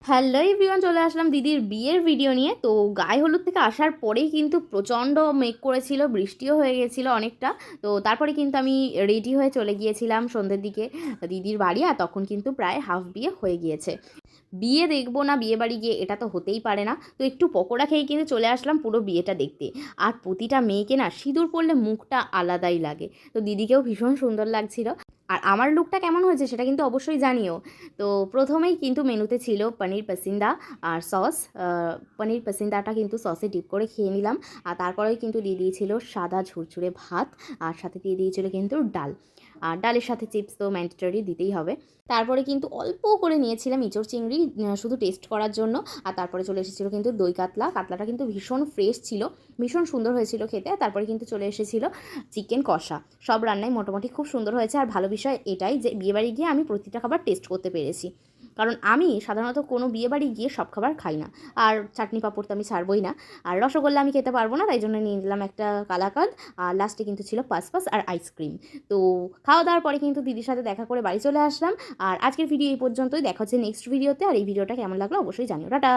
Hello everyone, চলে আসলাম দিদির বিয়ের ভিডিও নিয়ে। তো গায়ে হলুদ থেকে আসার পরেই কিন্তু প্রচণ্ড মেঘ করেছিল, বৃষ্টিও হয়ে গেছিলো অনেকটা। তো তারপরে কিন্তু আমি রেডি হয়ে চলে গিয়েছিলাম সন্ধ্যের দিকে দিদির বাড়ি। আর তখন কিন্তু প্রায় হাফ বিয়ে হয়ে গিয়েছে। বিয়ে দেখবো না বিয়ে বাড়ি গিয়ে, এটা তো হতেই পারে না। তো একটু পকোড়া খেয়ে কিন্তু চলে আসলাম পুরো বিয়েটা দেখতে। আর প্রতিটা মেয়েকে না সিঁদুর পরলে মুখটা আলাদাই লাগে। তো দিদিকেও ভীষণ সুন্দর লাগছিল। আর আমার লুকটা কেমন হয়েছে সেটা কিন্তু অবশ্যই জানিও। তো প্রথমেই কিন্তু মেনুতে ছিল পনির পাসিন্দা আর সস। পনির পাসিন্দাটা কিন্তু সসে ডিপ করে খেয়ে নিলাম। আর তারপরেই কিন্তু দিয়ে দিয়েছিল সাদা ঝুরঝুরে ভাত, আর সাথে দিয়ে দিয়েছিল কিন্তু ডাল। আর ডালের সাথে চিপস তো ম্যান্ডেটরি দিতেই হবে। তারপরে কিন্তু অল্প করে নিয়েছিলাম ইঁচড় চিংড়ি, শুধু টেস্ট করার জন্য। আর তারপরে চলে এসেছিলো কিন্তু দই কাতলা। কাতলাটা কিন্তু ভীষণ ফ্রেশ ছিল, ভীষণ সুন্দর হয়েছিল খেতে। তারপরে কিন্তু চলে এসেছিলো চিকেন কষা। সব রান্নাই মোটামুটি খুব সুন্দর হয়েছে। আর ভালো বিষয় এটাই যে বিয়েবাড়ি গিয়ে আমি প্রতিটা খাবার টেস্ট করতে পেরেছি। কারণ আমি সাধারণত কোনো বিয়েবাড়ি গিয়ে সব খাবার খাই না। আর চাটনি পাঁপড় তো আমি ছাড়বই না। আর রসগোল্লা আমি খেতে পারবো না, তাই জন্য নিয়ে নিলাম একটা কালাকাঁদ। আর লাস্টে কিন্তু ছিল পাসপাস আর আইসক্রিম। তো খাওয়া দাওয়ার পরে কিন্তু দিদির সাথে দেখা করে বাড়ি চলে আসলাম। আর আজকের ভিডিও এই পর্যন্তই। দেখা হচ্ছে নেক্সট ভিডিওতে। আর এই ভিডিওটা কেমন লাগলো অবশ্যই জানিও। টাটা।